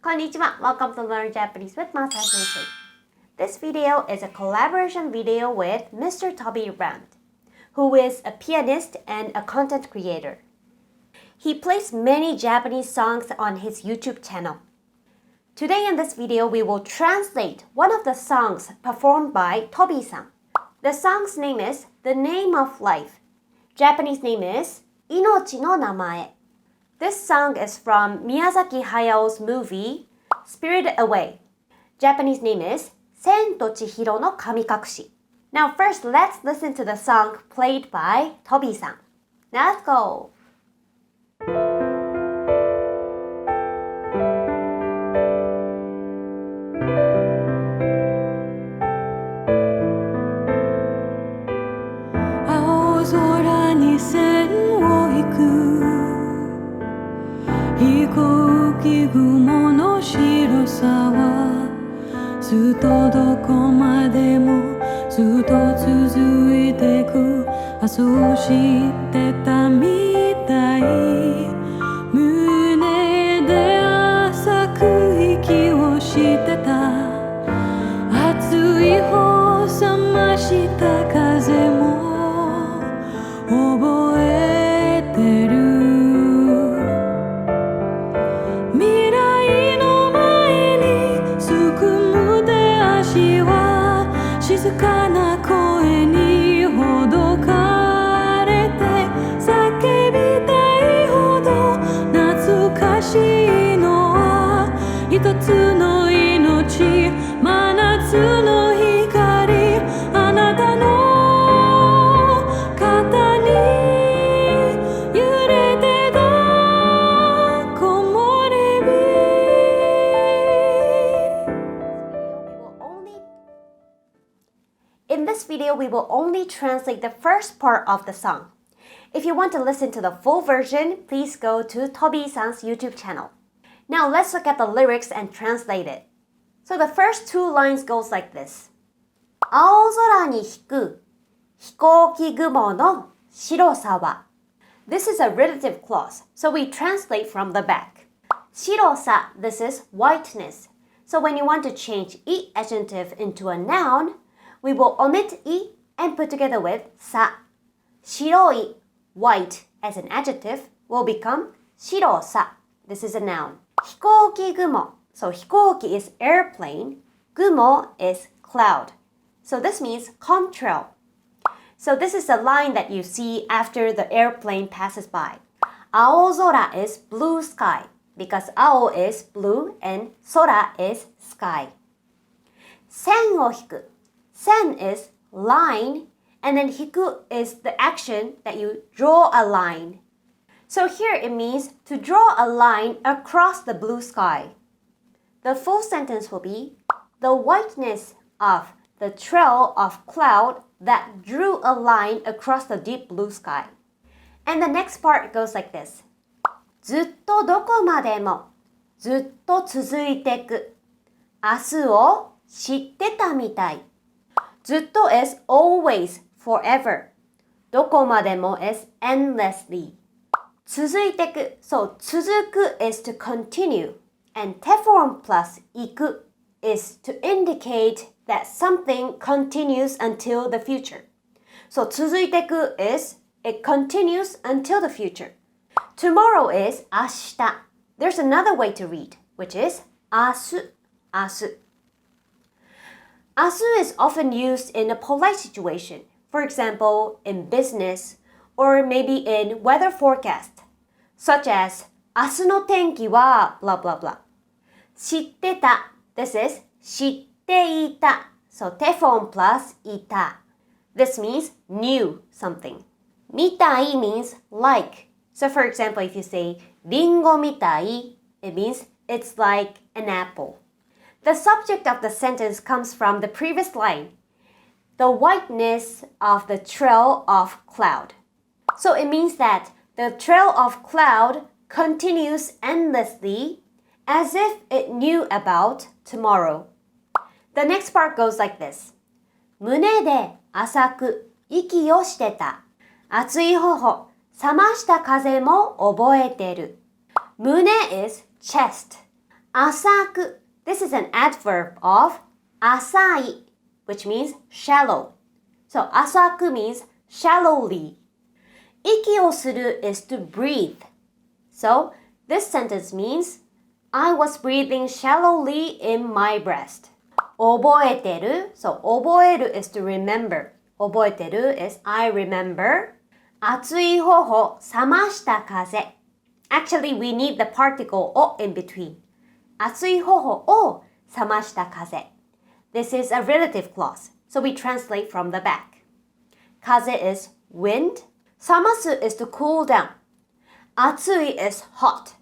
Konnichiwa. Welcome to Learn Japanese with Masa Sensei. This video is a collaboration video with Mr. Torby Brand, who is a pianist and a content creator. He plays many Japanese songs on his YouTube channel. Today in this video, we will translate one of the songs performed by Torby-san. The song's name is The Name of Life. Japanese name is Inochi no Namae. This song is from Miyazaki Hayao's movie Spirited Away. Japanese name is Sen to Chihiro no Kamikakushi. Now first, let's listen to the song played by Torby-san. Now let's go! In this video, we will only translate the first part of the song. If you want to listen to the full version, please go to Torby-san's YouTube channel. Now let's look at the lyrics and translate it. So the first two lines goes like this. 青空に引く飛行機雲の白さは. This is a relative clause, so we translate from the back. 白さ, this is whiteness. So when you want to change I adjective into a noun, we will omit I and put together with sa. 白い, white, as an adjective, will become 白さ. This is a noun. 飛行機雲. So 飛行機 is airplane. 雲 is cloud. So this means contrail. So this is the line that you see after the airplane passes by. 青空 is blue sky because 青 is blue and 空 is sky. 線を引く. Sen is line, and then hiku is the action that you draw a line. So here it means to draw a line across the blue sky. The full sentence will be, the whiteness of the trail of cloud that drew a line across the deep blue sky. And the next part goes like this. ずっとどこまでもずっと続いてく。明日を知ってたみたい。ずっと is always, forever. どこまでも is endlessly. 続いてく. So 続く is to continue. And te form plus いく is to indicate that something continues until the future. So 続いてく is it continues until the future. Tomorrow is 明日. There's another way to read, which is 明日、明日. 明日 is often used in a polite situation. For example, in business or maybe in weather forecast, such as 明日の天気は blah blah blah. 知ってた. This is 知っていた. So te form plus いた. This means knew something. みたい means like. So for example, if you say りんごみたい, it means it's like an apple. The subject of the sentence comes from the previous line, the whiteness of the trail of cloud. So it means that the trail of cloud continues endlessly as if it knew about tomorrow. The next part goes like this. 胸で浅く息をしてた。熱い頬、冷ました風も覚えてる。胸 is chest. Asaku. This is an adverb of asai, which means shallow. So asaku means shallowly. 息をする is to breathe. So this sentence means I was breathing shallowly in my breast. 覚えてる. So 覚える is to remember. 覚えてる is I remember. 熱い頬冷ました風. Actually, we need the particle を in between. 熱い頬を冷ました風. This is a relative clause, so we translate from the back. 風 is wind. 冷ます is to cool down. 熱い is hot.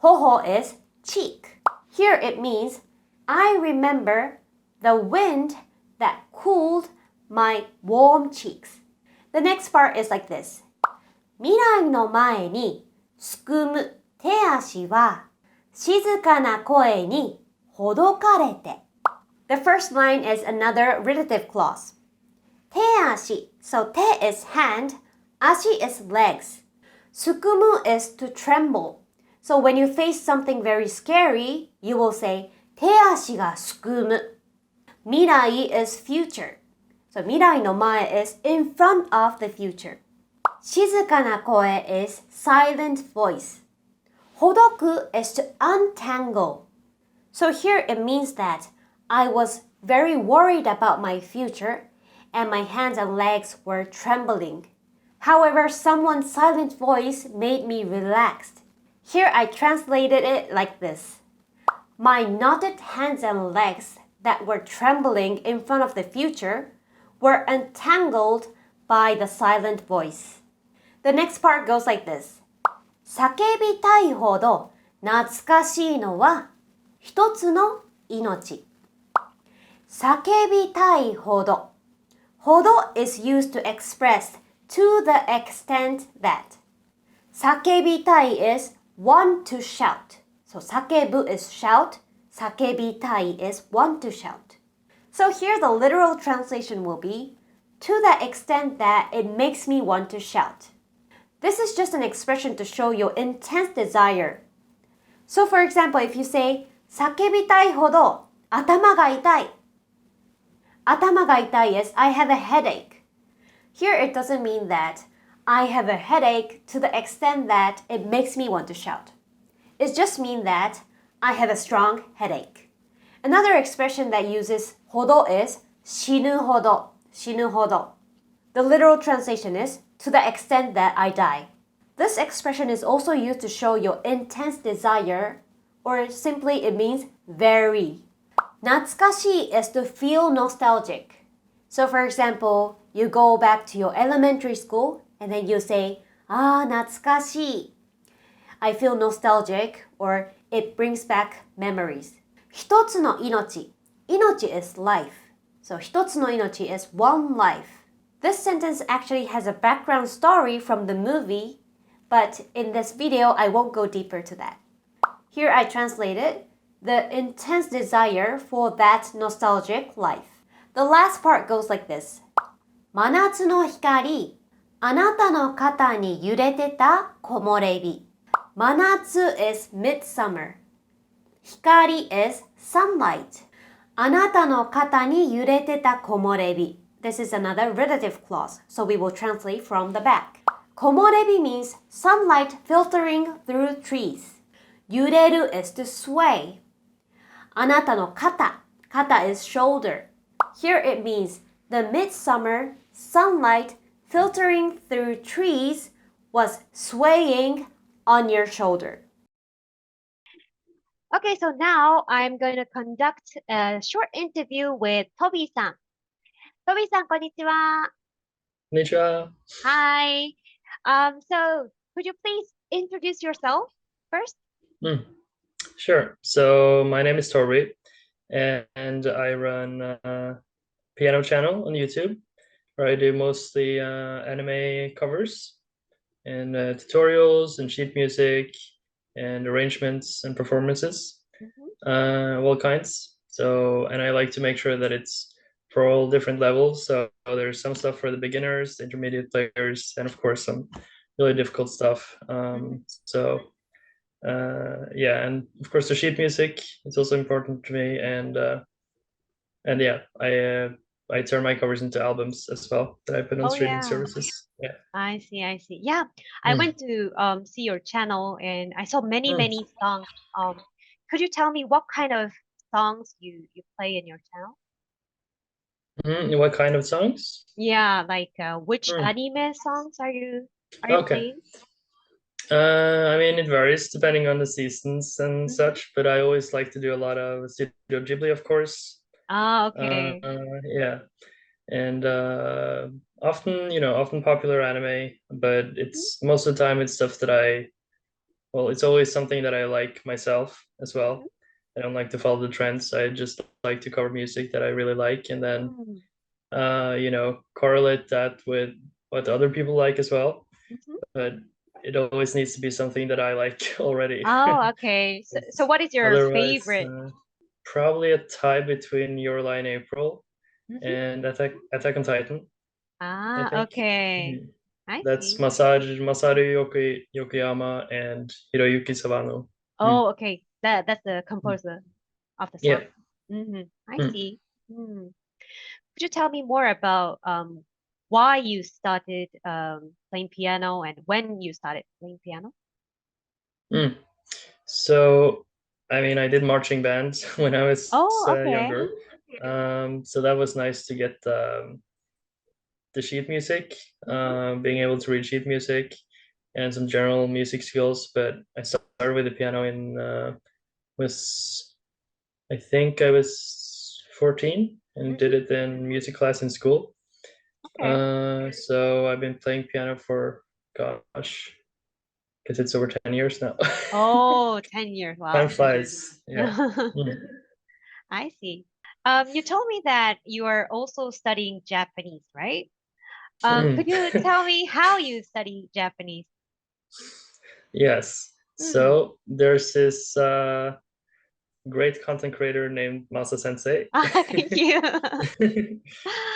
頬 is cheek. Here it means I remember the wind that cooled my warm cheeks. The next part is like this. 未来の前にすくむ手足は静かな声にほどかれて. The first line is another relative clause. 手足. So 手 is hand, 足 is legs. すくむ is to tremble. So when you face something very scary, you will say 手足がすくむ. 未来 is future. So 未来の前 is in front of the future. 静かな声 is silent voice. ほどく is to untangle. So here it means that I was very worried about my future and my hands and legs were trembling. However, someone's silent voice made me relaxed. Here I translated it like this. My knotted hands and legs that were trembling in front of the future were untangled by the silent voice. The next part goes like this. 叫びたいほど懐かしいのは一つの命. 叫びたいほど. ほど is used to express to the extent that. 叫びたい is want to shout. So 叫ぶ is shout. 叫びたい is want to shout. So here the literal translation will be to the extent that it makes me want to shout. This is just an expression to show your intense desire. So for example, if you say 叫びたいほど頭が痛い. 頭が痛い is I have a headache. Here it doesn't mean that I have a headache to the extent that it makes me want to shout. It just means that I have a strong headache. Another expression that uses ほど is 死ぬほど. 死ぬほど. The literal translation is to the extent that I die. This expression is also used to show your intense desire, or simply it means very. 懐かしい is to feel nostalgic. So for example, you go back to your elementary school and then you say, ああ、懐かしい. I feel nostalgic, or it brings back memories. 一つの命. 命 is life. So 一つの命 is one life. This sentence actually has a background story from the movie, but in this video, I won't go deeper to that. Here I translated the intense desire for that nostalgic life. The last part goes like this. 真夏の光、あなたの肩に揺れてた木漏れ日. 真夏 is midsummer. 光 is sunlight. あなたの肩に揺れてた木漏れ日. This is another relative clause, so we will translate from the back. 木漏れ日 means sunlight filtering through trees. 揺れる is to sway. あなたの肩. Kata is shoulder. Here it means the midsummer sunlight filtering through trees was swaying on your shoulder. Okay, so now I'm going to conduct a short interview with Torby-san. Torby-san, こんにちは. Konnichiwa. Hi. So could you please introduce yourself first? Sure. So my name is Torby, and I run a piano channel on YouTube where I do mostly anime covers and tutorials and sheet music and arrangements and performances of all kinds. So, and I like to make sure that it's for all different levels. So there's some stuff for the beginners, intermediate players, and of course some really difficult stuff. So Yeah, and of course the sheet music is also important to me, and yeah, I turn my covers into albums as well that I put on Oh streaming yeah. services. Yeah. I see, I see. Yeah, I Mm. went to see your channel and I saw many, Mm. many songs. Could you tell me what kind of songs you play in your channel? What kind of songs? Yeah, like which Mm. anime songs are you Okay. playing? I mean, it varies depending on the seasons and Mm-hmm. such, but I always like to do a lot of Studio Ghibli, of course. Ah, Uh, okay. yeah, and often popular anime, but Mm-hmm. it's most of the time it's stuff that well, it's always something that I like myself as Mm-hmm. well. I don't like to follow the trends. I just like to cover music that I really like, and then Mm-hmm. correlate that with what other people like as well. Mm-hmm. But it always needs to be something that I like already. Oh, okay. So what is your Otherwise, favorite? probably a tie between Your Lie in April Mm-hmm. and Attack on Titan, I Ah, think. okay. Mhm. I That's see. Masaru Yokoyama and Hiroyuki Sawano. Mm. Oh, okay. That's the Mm. composer of the Yeah. song. Mm-hmm. I Mm. see. Mm. Could you tell me more about why you started playing piano and when you started playing piano? Mm. So, I mean, I did marching bands when I was Oh, okay. younger. So that was nice to get the sheet music, Mm-hmm. being able to read sheet music and some general music skills. But I started with the piano in was I think I was 14 and did Mm-hmm. it in music class in school. Okay. So I've been playing piano for gosh, because it's over 10 years now. Oh, 10 years. Time Wow. flies. Yeah. Mm. I see. You told me that you are also studying Japanese, right? Mm. Could you tell me how you study Japanese? Yes. Hmm. So there's this great content creator named Masa Sensei Ah, thank you.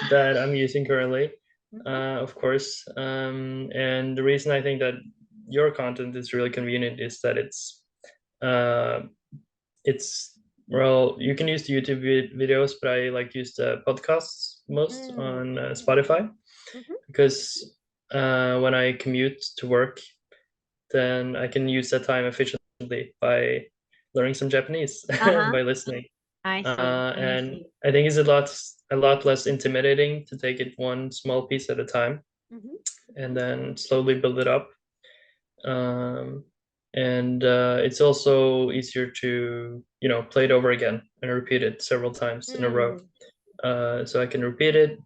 that I'm using currently, Mm-hmm. of course. And the reason I think that your content is really convenient is that uh, it's well, you can use the YouTube videos, but I like to use the podcasts most Mm. on Spotify Mm-hmm. because when I commute to work, then I can use that time efficiently by learning some Japanese Uh-huh. by listening. I see. I And see. I think it's a lot less intimidating to take it one small piece at a time Mm-hmm. and then slowly build it up. Um, and it's also easier to play it over again and repeat it several times in a row. Mm. So I can repeat it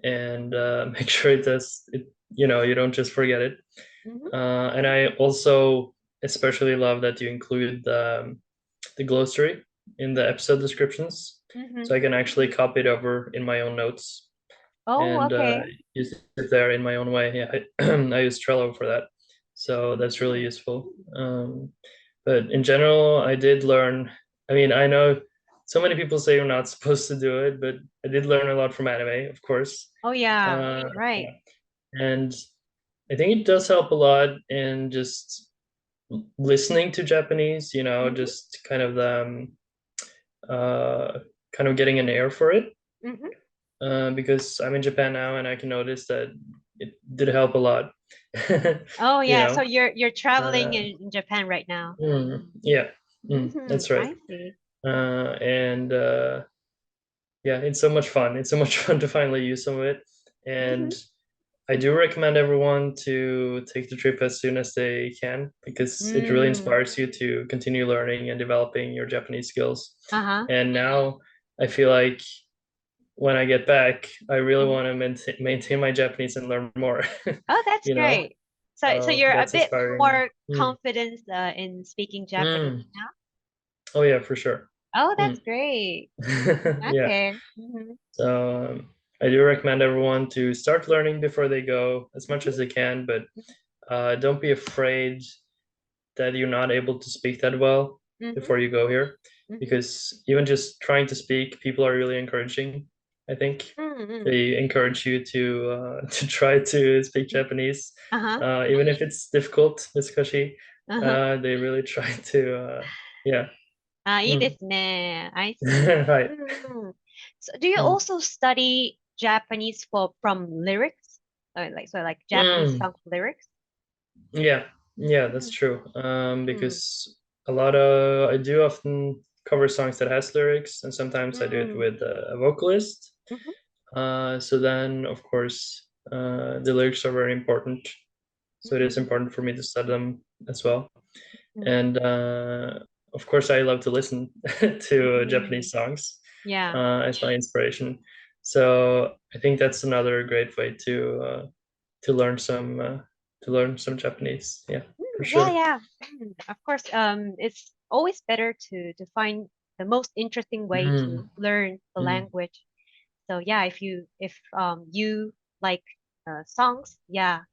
and make sure it does it. You don't just forget it. Mm-hmm. And I also especially love that you include the glossary in the episode descriptions, Mm-hmm. so I can actually copy it over in my own notes Oh, and okay. use it there in my own way. Yeah, I use Trello for that, so that's really useful. But in general, I did learn. I mean, I know so many people say you're not supposed to do it, but I did learn a lot from anime, of course. Oh, yeah. Yeah. Right. And I think it does help a lot in just listening to Japanese, Mm-hmm. just uh, kind of getting an air for it. Mm-hmm. Because I'm in Japan now and I can notice that it did help a lot. Oh, you yeah. So know, you're traveling uh, in Japan right now. yeah, Mm-hmm. that's right. I see. And yeah, it's so much fun. It's so much fun to finally use some of it. Mm-hmm. And I do recommend everyone to take the trip as soon as they can because it really Mm. inspires you to continue learning and developing your Japanese skills. Uh-huh. And now I feel like when I get back, I really Mm-hmm. want to maintain my Japanese and learn more, Oh, that's you know? great. So So you're a that's bit inspiring. more confident in speaking Japanese Mm. now? Oh, yeah, for sure. Oh, that's Mm. great. Yeah. Okay. Mm-hmm. So I do recommend everyone to start learning before they go as much Mm-hmm. as they can, but don't be afraid that you're not able to speak that well Mm-hmm. before you go here, Mm-hmm. because even just trying to speak, people are really encouraging. I think Mm-hmm. they encourage you to to try to speak Japanese, Uh-huh. even if it's difficult, especially. They really try to, yeah. いいで Mm. すね。I see. Right. うん。So, do you Mm. also study Japanese from lyrics? Like Japanese Mm. song lyrics? Yeah, yeah, that's Mm. true. Mm. Because I do often cover songs that has lyrics, and sometimes I do it Mm. with a vocalist. Mhm. So then, of course, the lyrics are very important. So it is Mm. important for me to study them as well. Mm. And of course, I love to listen to Mm. Japanese songs Yeah. as my inspiration. So I think that's another great way to learn some Japanese. Yeah, for Yeah, sure. yeah. Of course, it's always better to find the most interesting way to Mm, learn the mm. language. So yeah, if you like songs, yeah,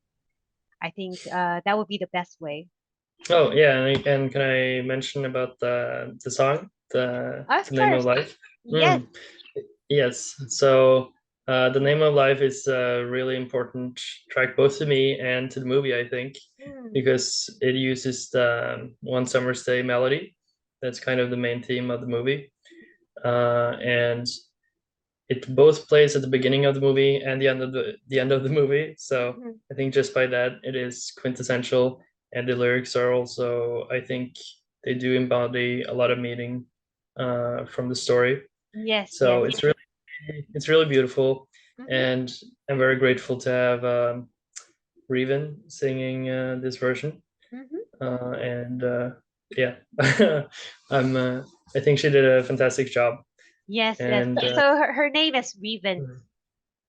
I think that would be the best way. Oh yeah, and can I mention about the song, Of the name of course, life? yes. Mm. Yes. So the name of life is a really important track both to me and to the movie, I think, Mm, because it uses the One Summer's Day melody. That's kind of the main theme of the movie, and it both plays at the beginning of the movie and the end of the movie. So mhm. I think just by that it is quintessential, and the lyrics are also, I think, they do embody a lot of meaning from the story. Yes, yes. So it's really beautiful, Mhm, and I'm very grateful to have Reven singing this version. mhm. And yeah, I'm. I think she did a fantastic job. Yes, yes. And So her name is Reven. mm,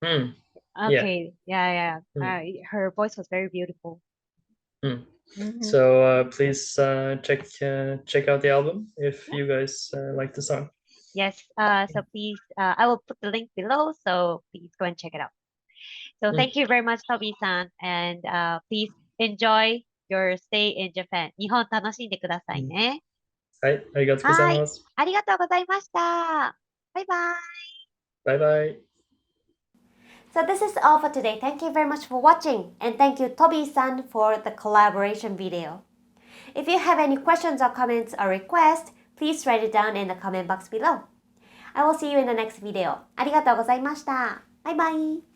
mm, yeah. Okay, yeah, yeah. Mm, Her voice was very beautiful. mm. Hmm. So please check out the album if you guys like the song. Yes, so please, I will put the link below, so please go and check it out. So Mm, thank you very much, Toby-san, and please enjoy your stay in Japan. 日本楽しんでくださいうんね。はい、ありがとうございはい、ます。ありがとうございました。バイバイ。バイバイ。So this is all for today. Thank you very much for watching, and thank you Toby-san for the collaboration video. If you have any questions or comments or requests, please write it down in the comment box below. I will see you in the next video. ありがとうございました。バイバイ。